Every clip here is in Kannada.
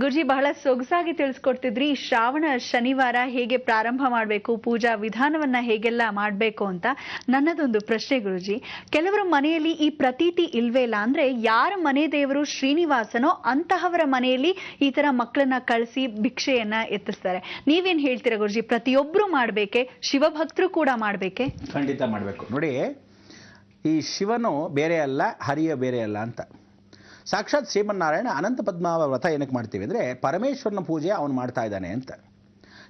ಗುರುಜಿ ಬಹಳ ಸೊಗಸಾಗಿ ತಿಳಿಸ್ಕೊಡ್ತಿದ್ರಿ. ಶ್ರಾವಣ ಶನಿವಾರ ಹೇಗೆ ಪ್ರಾರಂಭ ಮಾಡಬೇಕು, ಪೂಜಾ ವಿಧಾನವನ್ನ ಹೇಗೆಲ್ಲ ಮಾಡಬೇಕು ಅಂತ. ನನ್ನದೊಂದು ಪ್ರಶ್ನೆ ಗುರುಜಿ, ಕೆಲವರ ಮನೆಯಲ್ಲಿ ಈ ಪ್ರತೀತಿ ಇಲ್ವೇ ಇಲ್ಲ. ಅಂದ್ರೆ ಯಾರ ಮನೆ ದೇವರು ಶ್ರೀನಿವಾಸನೋ ಅಂತಹವರ ಮನೆಯಲ್ಲಿ ಈ ತರ ಮಕ್ಕಳನ್ನ ಕಳಿಸಿ ಭಿಕ್ಷೆಯನ್ನ ಎತ್ತಿಸ್ತಾರೆ. ನೀವೇನ್ ಹೇಳ್ತೀರಾ ಗುರುಜಿ? ಪ್ರತಿಯೊಬ್ರು ಮಾಡ್ಬೇಕೆ? ಶಿವಭಕ್ತರು ಕೂಡ ಮಾಡ್ಬೇಕೆ? ಖಂಡಿತ ಮಾಡಬೇಕು. ನೋಡಿ, ಈ ಶಿವನು ಬೇರೆ ಅಲ್ಲ, ಹರಿಯ ಬೇರೆ ಅಲ್ಲ ಅಂತ. ಸಾಕ್ಷಾತ್ ಶ್ರೀಮನ್ನಾರಾಯಣ ಅನಂತ ಪದ್ಮಾವ ವ್ರತ ಏನಕ್ಕೆ ಮಾಡ್ತೀವಿ ಅಂದರೆ ಪರಮೇಶ್ವರನ ಪೂಜೆ ಅವನು ಮಾಡ್ತಾ ಇದ್ದಾನೆ ಅಂತ.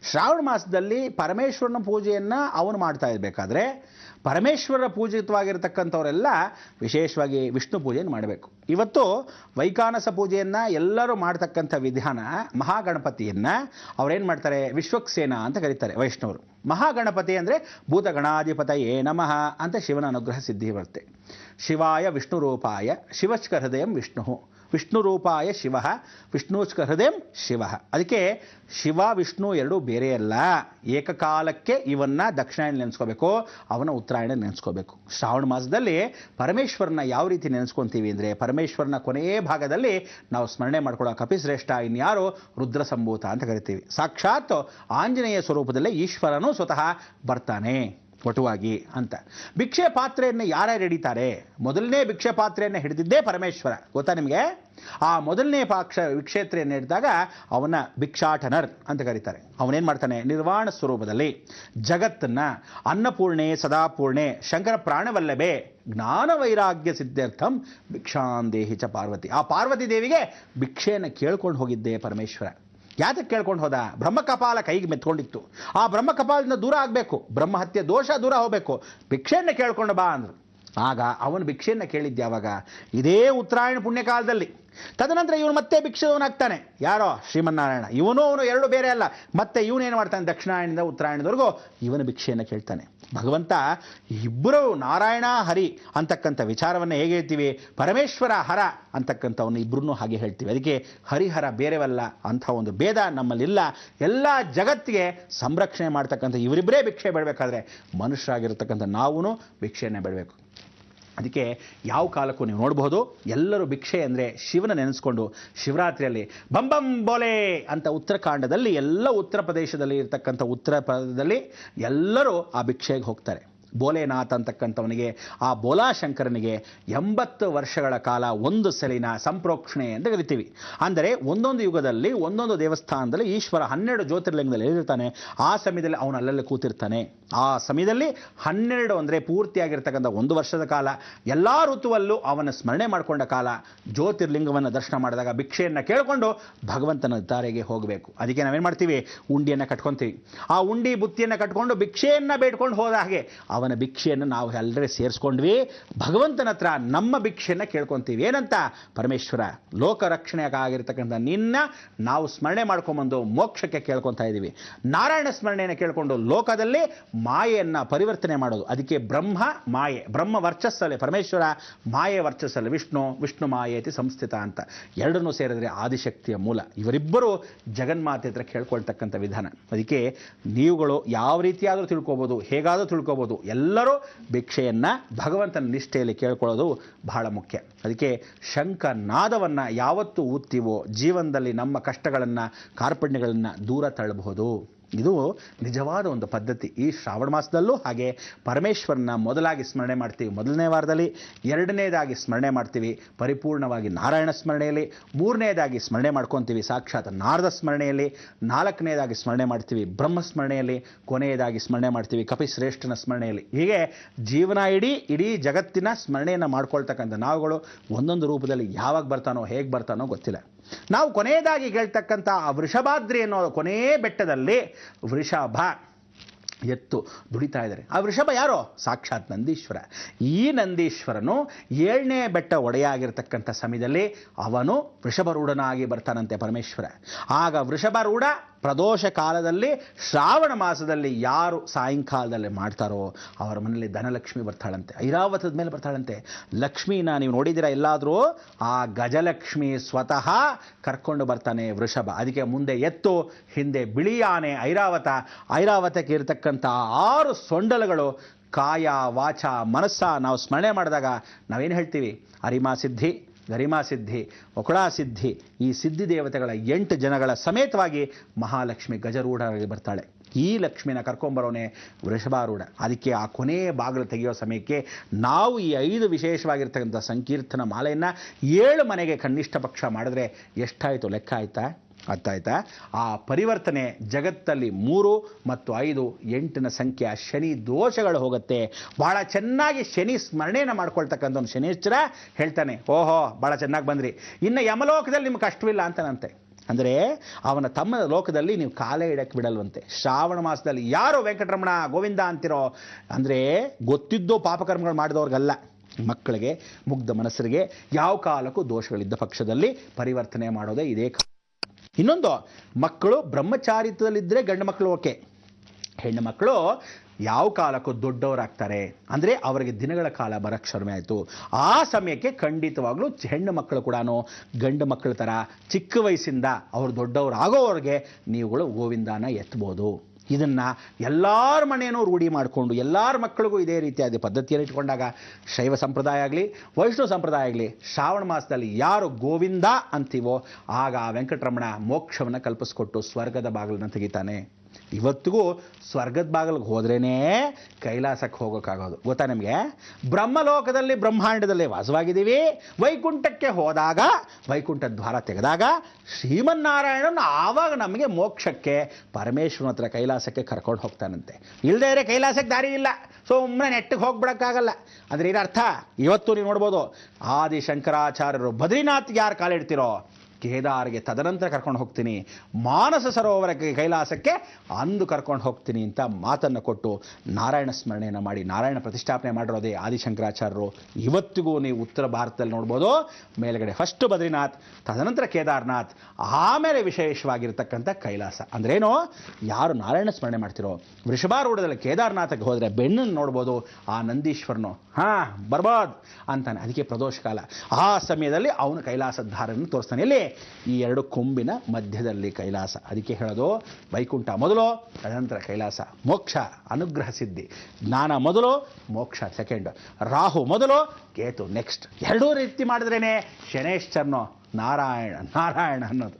ಶ್ರಾವಣ ಮಾಸದಲ್ಲಿ ಪರಮೇಶ್ವರನ ಪೂಜೆಯನ್ನು ಅವನು ಮಾಡ್ತಾ ಇರಬೇಕಾದ್ರೆ ಪರಮೇಶ್ವರ ಪೂಜಿತವಾಗಿರ್ತಕ್ಕಂಥವರೆಲ್ಲ ವಿಶೇಷವಾಗಿ ವಿಷ್ಣು ಪೂಜೆಯನ್ನು ಮಾಡಬೇಕು. ಇವತ್ತು ವೈಕಾನಸ ಪೂಜೆಯನ್ನು ಎಲ್ಲರೂ ಮಾಡ್ತಕ್ಕಂಥ ವಿಧಾನ, ಮಹಾಗಣಪತಿಯನ್ನು ಅವರೇನು ಮಾಡ್ತಾರೆ, ವಿಶ್ವಕ್ಸೇನ ಅಂತ ಕರೀತಾರೆ ವೈಷ್ಣವರು. ಮಹಾಗಣಪತಿ ಅಂದರೆ ಭೂತಗಣಾಧಿಪತಯೇ ನಮಃ ಅಂತ ಶಿವನ ಅನುಗ್ರಹ ಸಿದ್ಧಿ ಬರುತ್ತೆ. ಶಿವಾಯ ವಿಷ್ಣು ರೂಪಾಯ ಶಿವಶ್ಕ ಹೃದಯಂ ವಿಷ್ಣು, ವಿಷ್ಣು ರೂಪಾಯ ಶಿವ, ವಿಷ್ಣುಶ್ಕ ಹೃದಯಂ ಶಿವ. ಅದಕ್ಕೆ ಶಿವ ವಿಷ್ಣು ಎರಡೂ ಬೇರೆ ಅಲ್ಲ. ಏಕಕಾಲಕ್ಕೆ ಇವನ್ನ ದಕ್ಷಿಣಾಯಣ ನೆನೆಸ್ಕೋಬೇಕು, ಅವನ ಉತ್ತರಾಯಣ ನೆನೆಸ್ಕೋಬೇಕು. ಶ್ರಾವಣ ಮಾಸದಲ್ಲಿ ಪರಮೇಶ್ವರನ ಯಾವ ರೀತಿ ನೆನೆಸ್ಕೊತೀವಿ ಅಂದರೆ, ಪರಮೇಶ್ವರನ ಕೊನೆಯ ಭಾಗದಲ್ಲಿ ನಾವು ಸ್ಮರಣೆ ಮಾಡ್ಕೊಳ್ಳೋ ಕಪಿಶ್ರೇಷ್ಠ ಇನ್ಯಾರು ರುದ್ರ ಸಂಭೂತ ಅಂತ ಕರಿತೀವಿ. ಸಾಕ್ಷಾತ್ ಆಂಜನೇಯ ಸ್ವರೂಪದಲ್ಲೇ ಈಶ್ವರನು ಸ್ವತಃ ಬರ್ತಾನೆ ವಟುವಾಗಿ ಅಂತ. ಭಿಕ್ಷೆ ಪಾತ್ರೆಯನ್ನು ಯಾರ್ಯಾರು ಹಿಡಿತಾರೆ? ಮೊದಲನೇ ಭಿಕ್ಷೆ ಪಾತ್ರೆಯನ್ನು ಹಿಡಿದಿದ್ದೇ ಪರಮೇಶ್ವರ, ಗೊತ್ತಾ ನಿಮಗೆ? ಆ ಮೊದಲನೇ ಭಿಕ್ಷೇತ್ರೆಯನ್ನು ಹಿಡಿದಾಗ ಅವನ ಭಿಕ್ಷಾಟನರ್ ಅಂತ ಕರೀತಾರೆ. ಅವನೇನು ಮಾಡ್ತಾನೆ, ನಿರ್ವಾಣ ಸ್ವರೂಪದಲ್ಲಿ ಜಗತ್ತನ್ನ ಅನ್ನಪೂರ್ಣೆ ಸದಾಪೂರ್ಣೆ ಶಂಕರ ಪ್ರಾಣವಲ್ಲಭೆ ಜ್ಞಾನ ವೈರಾಗ್ಯ ಸಿದ್ಧಾರ್ಥಂ ಭಿಕ್ಷಾಂದೇಹಿ ಚ ಪಾರ್ವತಿ. ಆ ಪಾರ್ವತಿ ದೇವಿಗೆ ಭಿಕ್ಷೆಯನ್ನು ಕೇಳ್ಕೊಂಡು ಹೋಗಿದ್ದೆ ಪರಮೇಶ್ವರ. ಯಾತಕ್ಕೆ ಕೇಳ್ಕೊಂಡು ಹೋದ? ಬ್ರಹ್ಮಕಪಾಲ ಕೈಗೆ ಮೆತ್ಕೊಂಡಿತ್ತು. ಆ ಬ್ರಹ್ಮಕಪಾಲದಿಂದ ದೂರ ಆಗಬೇಕು, ಬ್ರಹ್ಮಹತ್ಯೆ ದೋಷ ದೂರ ಹೋಗಬೇಕು, ಭಿಕ್ಷೆಯನ್ನು ಕೇಳ್ಕೊಂಡು ಬಾ ಅಂದರು. ಆಗ ಅವನು ಭಿಕ್ಷೆಯನ್ನು ಕೇಳಿದ್ದ ಯಾವಾಗ? ಇದೇ ಉತ್ತರಾಯಣ ಪುಣ್ಯಕಾಲದಲ್ಲಿ. ತದನಂತರ ಇವನು ಮತ್ತೆ ಭಿಕ್ಷದವನಾಗ್ತಾನೆ. ಯಾರೋ ಶ್ರೀಮನ್ನಾರಾಯಣ. ಇವನು ಅವನು ಎರಡು ಬೇರೆ ಅಲ್ಲ. ಮತ್ತೆ ಇವನೇನು ಮಾಡ್ತಾನೆ, ದಕ್ಷಿಣಾಯಣದಿಂದ ಉತ್ತರಾಯಣದವರೆಗೂ ಇವನು ಭಿಕ್ಷೆಯನ್ನು ಕೇಳ್ತಾನೆ. ಭಗವಂತ ಇಬ್ಬರು ನಾರಾಯಣ ಹರಿ ಅಂತಕ್ಕಂಥ ವಿಚಾರವನ್ನು ಹೇಗೆ ಹೇಳ್ತೀವಿ, ಪರಮೇಶ್ವರ ಹರ ಅಂತಕ್ಕಂಥವನ್ನು ಇಬ್ಬರನ್ನೂ ಹಾಗೆ ಹೇಳ್ತೀವಿ. ಅದಕ್ಕೆ ಹರಿಹರ ಬೇರೆವಲ್ಲ ಅಂಥ ಒಂದು ಭೇದ ನಮ್ಮಲ್ಲಿಲ್ಲ. ಎಲ್ಲ ಜಗತ್ತಿಗೆ ಸಂರಕ್ಷಣೆ ಮಾಡ್ತಕ್ಕಂಥ ಇವರಿಬ್ಬರೇ ಭಿಕ್ಷೆ ಬೇಡಬೇಕಾದ್ರೆ ಮನುಷ್ಯರಾಗಿರ್ತಕ್ಕಂಥ ನಾವೂ ಭಿಕ್ಷೆಯನ್ನೇ ಬೇಡಬೇಕು. ಅದಕ್ಕೆ ಯಾವ ಕಾಲಕ್ಕೂ ನೀವು ನೋಡಬಹುದು, ಎಲ್ಲರೂ ಭಿಕ್ಷೆ ಅಂದರೆ ಶಿವನ ನೆನೆಸ್ಕೊಂಡು ಶಿವರಾತ್ರಿಯಲ್ಲಿ ಬಂಬಂ ಬೋಲೆ ಅಂತ ಉತ್ತರಾಖಂಡದಲ್ಲಿ ಎಲ್ಲ ಉತ್ತರ ಪ್ರದೇಶದಲ್ಲಿ ಇರ್ತಕ್ಕಂಥ ಉತ್ತರ ಪ್ರದೇಶದಲ್ಲಿ ಎಲ್ಲರೂ ಆ ಭಿಕ್ಷೆಗೆ ಹೋಗ್ತಾರೆ. ಬೋಲೆನಾಥ್ ಅಂತಕ್ಕಂಥವನಿಗೆ, ಆ ಬೋಲಾಶಂಕರನಿಗೆ 80 ವರ್ಷಗಳ ಕಾಲ ಒಂದು ಸಲಿನ ಸಂಪ್ರೋಕ್ಷಣೆ ಅಂತ ಕರಿತೀವಿ. ಅಂದರೆ ಒಂದೊಂದು ಯುಗದಲ್ಲಿ ಒಂದೊಂದು ದೇವಸ್ಥಾನದಲ್ಲಿ ಈಶ್ವರ 12 ಜ್ಯೋತಿರ್ಲಿಂಗದಲ್ಲಿ ಹೇಳಿರ್ತಾನೆ. ಆ ಸಮಯದಲ್ಲಿ ಅವನು ಅಲ್ಲಲ್ಲಿ ಕೂತಿರ್ತಾನೆ. ಆ ಸಮಯದಲ್ಲಿ 12 ಅಂದರೆ ಪೂರ್ತಿಯಾಗಿರ್ತಕ್ಕಂಥ ಒಂದು ವರ್ಷದ ಕಾಲ, ಎಲ್ಲ ಋತುವಲ್ಲೂ ಅವನ ಸ್ಮರಣೆ ಮಾಡಿಕೊಂಡ ಕಾಲ. ಜ್ಯೋತಿರ್ಲಿಂಗವನ್ನು ದರ್ಶನ ಮಾಡಿದಾಗ ಭಿಕ್ಷೆಯನ್ನು ಕೇಳಿಕೊಂಡು ಭಗವಂತನ ದಾರಿಗೆ ಹೋಗಬೇಕು. ಅದಕ್ಕೆ ನಾವೇನು ಮಾಡ್ತೀವಿ, ಉಂಡಿಯನ್ನು ಕಟ್ಕೊತೀವಿ. ಆ ಉಂಡಿ ಬುತ್ತಿಯನ್ನು ಕಟ್ಕೊಂಡು ಭಿಕ್ಷೆಯನ್ನು ಬೇಡ್ಕೊಂಡು ಹೋದ ಹಾಗೆ ಅವನ ಭಿಕ್ಷೆಯನ್ನು ನಾವು ಎಲ್ಲರೇ ಸೇರಿಸ್ಕೊಂಡ್ವಿ. ಭಗವಂತನ ಹತ್ರ ನಮ್ಮ ಭಿಕ್ಷೆಯನ್ನು ಕೇಳ್ಕೊತೀವಿ. ಏನಂತ? ಪರಮೇಶ್ವರ ಲೋಕ ರಕ್ಷಣೆಗಾಗಿರ್ತಕ್ಕಂಥ ನಿನ್ನ ನಾವು ಸ್ಮರಣೆ ಮಾಡ್ಕೊಂಬಂದು ಮೋಕ್ಷಕ್ಕೆ ಕೇಳ್ಕೊತಾ ಇದ್ದೀವಿ. ನಾರಾಯಣ ಸ್ಮರಣೆಯನ್ನು ಕೇಳಿಕೊಂಡು ಲೋಕದಲ್ಲಿ ಮಾಯೆಯನ್ನು ಪರಿವರ್ತನೆ ಮಾಡೋದು. ಅದಕ್ಕೆ ಬ್ರಹ್ಮ ಮಾಯೆ, ಬ್ರಹ್ಮ ವರ್ಚಸ್ಸಲ್ಲಿ ಪರಮೇಶ್ವರ, ಮಾಯೆ ವರ್ಚಸ್ಸಲ್ಲಿ ವಿಷ್ಣು, ವಿಷ್ಣು ಮಾಯೇತಿ ಸಂಸ್ಥಿತ ಅಂತ. ಎರಡನ್ನೂ ಸೇರಿದ್ರೆ ಆದಿಶಕ್ತಿಯ ಮೂಲ. ಇವರಿಬ್ಬರು ಜಗನ್ಮಾತೆ ಹತ್ರ ಕೇಳ್ಕೊಳ್ತಕ್ಕಂಥ ವಿಧಾನ. ಅದಕ್ಕೆ ನೀವುಗಳು ಯಾವ ರೀತಿಯಾದರೂ ತಿಳ್ಕೊಬೋದು, ಹೇಗಾದರೂ ತಿಳ್ಕೊಬೋದು. ಎಲ್ಲರೂ ಭಿಕ್ಷೆಯನ್ನು ಭಗವಂತನ ನಿಷ್ಠೆಯಲ್ಲಿ ಕೇಳ್ಕೊಳ್ಳೋದು ಬಹಳ ಮುಖ್ಯ. ಅದಕ್ಕೆ ಶಂಖನಾದವನ್ನು ಯಾವತ್ತೂ ಊದ್ತೀವೋ ಜೀವನದಲ್ಲಿ ನಮ್ಮ ಕಷ್ಟಗಳನ್ನು ಕಾರ್ಪಣ್ಯಗಳನ್ನು ದೂರ ತಳ್ಳಬಹುದು. ಇದು ನಿಜವಾದ ಒಂದು ಪದ್ಧತಿ. ಈ ಶ್ರಾವಣ ಮಾಸದಲ್ಲೂ ಹಾಗೆ ಪರಮೇಶ್ವರನ ಮೊದಲಾಗಿ ಸ್ಮರಣೆ ಮಾಡ್ತೀವಿ ಮೊದಲನೇ ವಾರದಲ್ಲಿ, ಎರಡನೇದಾಗಿ ಸ್ಮರಣೆ ಮಾಡ್ತೀವಿ ಪರಿಪೂರ್ಣವಾಗಿ ನಾರಾಯಣ ಸ್ಮರಣೆಯಲ್ಲಿ, ಮೂರನೇದಾಗಿ ಸ್ಮರಣೆ ಮಾಡ್ಕೊತೀವಿ ಸಾಕ್ಷಾತ್ ನಾರದ ಸ್ಮರಣೆಯಲ್ಲಿ, ನಾಲ್ಕನೇದಾಗಿ ಸ್ಮರಣೆ ಮಾಡ್ತೀವಿ ಬ್ರಹ್ಮ ಸ್ಮರಣೆಯಲ್ಲಿ, ಕೊನೆಯದಾಗಿ ಸ್ಮರಣೆ ಮಾಡ್ತೀವಿ ಕಪಿಶ್ರೇಷ್ಠನ ಸ್ಮರಣೆಯಲ್ಲಿ. ಹೀಗೆ ಜೀವನ ಇಡೀ ಜಗತ್ತಿನ ಸ್ಮರಣೆಯನ್ನು ಮಾಡ್ಕೊಳ್ತಕ್ಕಂಥ ನಾವುಗಳು ಒಂದೊಂದು ರೂಪದಲ್ಲಿ ಯಾವಾಗ ಬರ್ತಾನೋ ಹೇಗೆ ಬರ್ತಾನೋ ಗೊತ್ತಿಲ್ಲ. ನಾವು ಕೊನೆಯದಾಗಿ ಹೇಳ್ತಕ್ಕಂಥ ಆ ವೃಷಭಾದ್ರಿ ಅನ್ನೋ ಕೊನೇ ಬೆಟ್ಟದಲ್ಲಿ ವೃಷಭ ಎತ್ತು ದುಡಿತಾ ಇದ್ದಾರೆ. ಆ ವೃಷಭ ಯಾರೋ? ಸಾಕ್ಷಾತ್ ನಂದೀಶ್ವರ. ಈ ನಂದೀಶ್ವರನು 7ನೇ ಬೆಟ್ಟ ಒಡೆಯಾಗಿರ್ತಕ್ಕಂಥ ಸಮಯದಲ್ಲಿ ಅವನು ವೃಷಭರೂಢನಾಗಿ ಬರ್ತಾನಂತೆ ಪರಮೇಶ್ವರ. ಆಗ ವೃಷಭರೂಢ ಪ್ರದೋಷ ಕಾಲದಲ್ಲಿ ಶ್ರಾವಣ ಮಾಸದಲ್ಲಿ ಯಾರು ಸಾಯಂಕಾಲದಲ್ಲಿ ಮಾಡ್ತಾರೋ ಅವರ ಮನೆಯಲ್ಲಿ ಧನಲಕ್ಷ್ಮಿ ಬರ್ತಾಳಂತೆ, ಐರಾವತದ ಮೇಲೆ ಬರ್ತಾಳಂತೆ. ಲಕ್ಷ್ಮೀನ ನೀವು ನೋಡಿದ್ದೀರಾ ಎಲ್ಲಾದರೂ? ಆ ಗಜಲಕ್ಷ್ಮಿ ಸ್ವತಃ ಕರ್ಕೊಂಡು ಬರ್ತಾನೆ ವೃಷಭ. ಅದಕ್ಕೆ ಮುಂದೆ ಎತ್ತು, ಹಿಂದೆ ಬಿಳಿ ಆನೆ ಐರಾವತ. ಐರಾವತಕ್ಕೆ ಇರತಕ್ಕಂಥ 6 ಸೊಂಡಲಗಳು ಕಾಯ ವಾಚ ಮನಸ್ಸ ನಾವು ಸ್ಮರಣೆ ಮಾಡಿದಾಗ ನಾವೇನು ಹೇಳ್ತೀವಿ? ಅರಿಮಾ ಸಿದ್ಧಿ, ಗರಿಮಾ ಸಿದ್ಧಿ, ಒಕಳಾ ಸಿದ್ಧಿ, ಈ ಸಿದ್ಧಿ ದೇವತೆಗಳ 8 ಜನಗಳ ಸಮೇತವಾಗಿ ಮಹಾಲಕ್ಷ್ಮಿ ಗಜರೂಢರಾಗಿ ಬರ್ತಾಳೆ. ಈ ಲಕ್ಷ್ಮಿನ ಕರ್ಕೊಂಬರೋನೆ ವೃಷಭಾರೂಢ. ಅದಕ್ಕೆ ಆ ಕೊನೆಯ ಬಾಗಿಲು ತೆಗೆಯೋ ಸಮಯಕ್ಕೆ ನಾವು ಈ 5 ವಿಶೇಷವಾಗಿರ್ತಕ್ಕಂಥ ಸಂಕೀರ್ತನ ಮಾಲೆಯನ್ನು 7 ಮನೆಗೆ ಕನಿಷ್ಠ ಪಕ್ಷ ಮಾಡಿದ್ರೆ ಎಷ್ಟಾಯಿತು ಲೆಕ್ಕ ಆಯ್ತಾ? ಅರ್ಥ ಆಯ್ತಾ? ಆ ಪರಿವರ್ತನೆ ಜಗತ್ತಲ್ಲಿ 3 ಮತ್ತು 5 8ನ ಸಂಖ್ಯೆ ಶನಿ ದೋಷಗಳು ಹೋಗುತ್ತೆ. ಭಾಳ ಚೆನ್ನಾಗಿ ಶನಿ ಸ್ಮರಣೆಯನ್ನು ಮಾಡ್ಕೊಳ್ತಕ್ಕಂಥ ಒಂದು ಶನೀಶ್ವರ ಹೇಳ್ತಾನೆ, ಓಹೋ ಭಾಳ ಚೆನ್ನಾಗಿ ಬಂದ್ರಿ, ಇನ್ನು ಯಮಲೋಕದಲ್ಲಿ ನಿಮ್ಗೆ ಕಷ್ಟವಿಲ್ಲ ಅಂತನಂತೆ. ಅಂದರೆ ಅವನ ತಮ್ಮ ಲೋಕದಲ್ಲಿ ನೀವು ಕಾಲೇ ಇಡಕ್ಕೆ ಬಿಡಲ್ವಂತೆ. ಶ್ರಾವಣ ಮಾಸದಲ್ಲಿ ಯಾರು ವೆಂಕಟರಮಣ ಗೋವಿಂದ ಅಂತಿರೋ ಅಂದರೆ ಗೊತ್ತಿದ್ದೋ ಪಾಪಕರ್ಮಗಳು ಮಾಡಿದವ್ರಿಗಲ್ಲ, ಮಕ್ಕಳಿಗೆ, ಮುಗ್ಧ ಮನಸ್ಸರಿಗೆ ಯಾವ ಕಾಲಕ್ಕೂ ದೋಷಗಳಿದ್ದ ಪಕ್ಷದಲ್ಲಿ ಪರಿವರ್ತನೆ ಮಾಡೋದೇ ಇದೇ. ಇನ್ನೊಂದು, ಮಕ್ಕಳು ಬ್ರಹ್ಮಚಾರಿತ್ವದಲ್ಲಿದ್ದರೆ ಗಂಡು ಮಕ್ಕಳು ಓಕೆ, ಹೆಣ್ಣು ಮಕ್ಕಳು ಯಾವ ಕಾಲಕ್ಕೂ ದೊಡ್ಡವರಾಗ್ತಾರೆ ಅಂದರೆ ಅವರಿಗೆ ದಿನಗಳ ಕಾಲ ಬರಕ್ಕೆ ಶರ್ಮೆ ಆಯಿತು. ಆ ಸಮಯಕ್ಕೆ ಖಂಡಿತವಾಗ್ಲೂ ಹೆಣ್ಣು ಮಕ್ಕಳು ಕೂಡ ಗಂಡು ಮಕ್ಕಳ ಥರ ಚಿಕ್ಕ ವಯಸ್ಸಿಂದ ಅವರು ದೊಡ್ಡವರು ಆಗೋವರೆಗೆ ನೀವುಗಳು ಗೋವಿಂದನ ಎತ್ಬೋದು. ಇದನ್ನು ಎಲ್ಲರ ಮನೆಯೂ ರೂಢಿ ಮಾಡಿಕೊಂಡು ಎಲ್ಲರ ಮಕ್ಕಳಿಗೂ ಇದೇ ರೀತಿಯಾದ ಪದ್ಧತಿಯನ್ನು ಇಟ್ಕೊಂಡಾಗ ಶೈವ ಸಂಪ್ರದಾಯ ಆಗಲಿ ವೈಷ್ಣವ ಸಂಪ್ರದಾಯ ಆಗಲಿ ಶ್ರಾವಣ ಮಾಸದಲ್ಲಿ ಯಾರು ಗೋವಿಂದ ಅಂತೀವೋ ಆಗ ಆ ವೆಂಕಟರಮಣ ಮೋಕ್ಷವನ್ನು ಕಲ್ಪಿಸ್ಕೊಟ್ಟು ಸ್ವರ್ಗದ ಬಾಗಿಲನ್ನು ತೆಗಿತಾನೆ. ಇವತ್ತಿಗೂ ಸ್ವರ್ಗದ ಬಾಗಿಲಿಗೆ ಹೋದ್ರೇ ಕೈಲಾಸಕ್ಕೆ ಹೋಗೋಕ್ಕಾಗೋದು. ಗೊತ್ತಾ ನಿಮಗೆ? ಬ್ರಹ್ಮಲೋಕದಲ್ಲಿ ಬ್ರಹ್ಮಾಂಡದಲ್ಲಿ ವಾಸವಾಗಿದ್ದೀವಿ, ವೈಕುಂಠಕ್ಕೆ ಹೋದಾಗ ವೈಕುಂಠ ದ್ವಾರ ತೆಗೆದಾಗ ಶ್ರೀಮನ್ನಾರಾಯಣನ ಆವಾಗ ನಮಗೆ ಮೋಕ್ಷಕ್ಕೆ ಪರಮೇಶ್ವರನ ಹತ್ರ ಕೈಲಾಸಕ್ಕೆ ಕರ್ಕೊಂಡು ಹೋಗ್ತಾನಂತೆ. ಇಲ್ಲದೇ ಇದ್ರೆ ಕೈಲಾಸಕ್ಕೆ ದಾರಿ ಇಲ್ಲ, ಸುಮ್ಮನೆ ನೆಟ್ಟಿಗೆ ಹೋಗ್ಬಿಡೋಕ್ಕಾಗಲ್ಲ. ಅಂದರೆ ಇದರ್ಥ ಇವತ್ತು ನೀವು ನೋಡ್ಬೋದು, ಆದಿಶಂಕರಾಚಾರ್ಯರು ಬದ್ರಿನಾಥ್ಗೆ ಯಾರು ಕಾಲಿಡ್ತಿರೋ ಕೇದಾರ್ಗೆ ತದನಂತರ ಕರ್ಕೊಂಡು ಹೋಗ್ತೀನಿ, ಮಾನಸ ಸರೋವರಕ್ಕೆ ಕೈಲಾಸಕ್ಕೆ ಅಂದು ಕರ್ಕೊಂಡು ಹೋಗ್ತೀನಿ ಅಂತ ಮಾತನ್ನು ಕೊಟ್ಟು ನಾರಾಯಣ ಸ್ಮರಣೆಯನ್ನು ಮಾಡಿ ನಾರಾಯಣ ಪ್ರತಿಷ್ಠಾಪನೆ ಮಾಡಿರೋದೇ ಆದಿಶಂಕರಾಚಾರ್ಯರು. ಇವತ್ತಿಗೂ ನೀವು ಉತ್ತರ ಭಾರತದಲ್ಲಿ ನೋಡ್ಬೋದು, ಮೇಲ್ಗಡೆ ಫಸ್ಟ್ ಬದ್ರಿನಾಥ್, ತದನಂತರ ಕೇದಾರ್ನಾಥ್, ಆಮೇಲೆ ವಿಶೇಷವಾಗಿರ್ತಕ್ಕಂಥ ಕೈಲಾಸ. ಅಂದ್ರೇನು, ಯಾರು ನಾರಾಯಣ ಸ್ಮರಣೆ ಮಾಡ್ತಿರೋ ವೃಷಭಾರೂಢದಲ್ಲಿ ಕೇದಾರ್ನಾಥಕ್ಕೆ ಹೋದರೆ ಬೆಣ್ಣನ್ನು ನೋಡ್ಬೋದು, ಆ ನಂದೀಶ್ವರನು ಬರ್ಬೋದು ಅಂತಾನೆ. ಅದಕ್ಕೆ ಪ್ರದೋಷ ಕಾಲ, ಆ ಸಮಯದಲ್ಲಿ ಅವನು ಕೈಲಾಸಧಾರನ್ನು ತೋರಿಸ್ತಾನೆ. ಇಲ್ಲಿ ಈ 2 ಕೊಂಬಿನ ಮಧ್ಯದಲ್ಲಿ ಕೈಲಾಸ. ಅದಕ್ಕೆ ಹೇಳೋದು ವೈಕುಂಠ ಮೊದಲು, ತದನಂತರ ಕೈಲಾಸ. ಮೋಕ್ಷ ಅನುಗ್ರಹ ಸಿದ್ಧಿ, ಜ್ಞಾನ ಮೊದಲು, ಮೋಕ್ಷ ಸೆಕೆಂಡ್. ರಾಹು ಮೊದಲು, ಕೇತು ನೆಕ್ಸ್ಟ್. 2 ರೀತಿ ಮಾಡಿದ್ರೇನೆ ಶನೇಶ್ವರನೋ ನಾರಾಯಣ ನಾರಾಯಣ ಅನ್ನೋದು.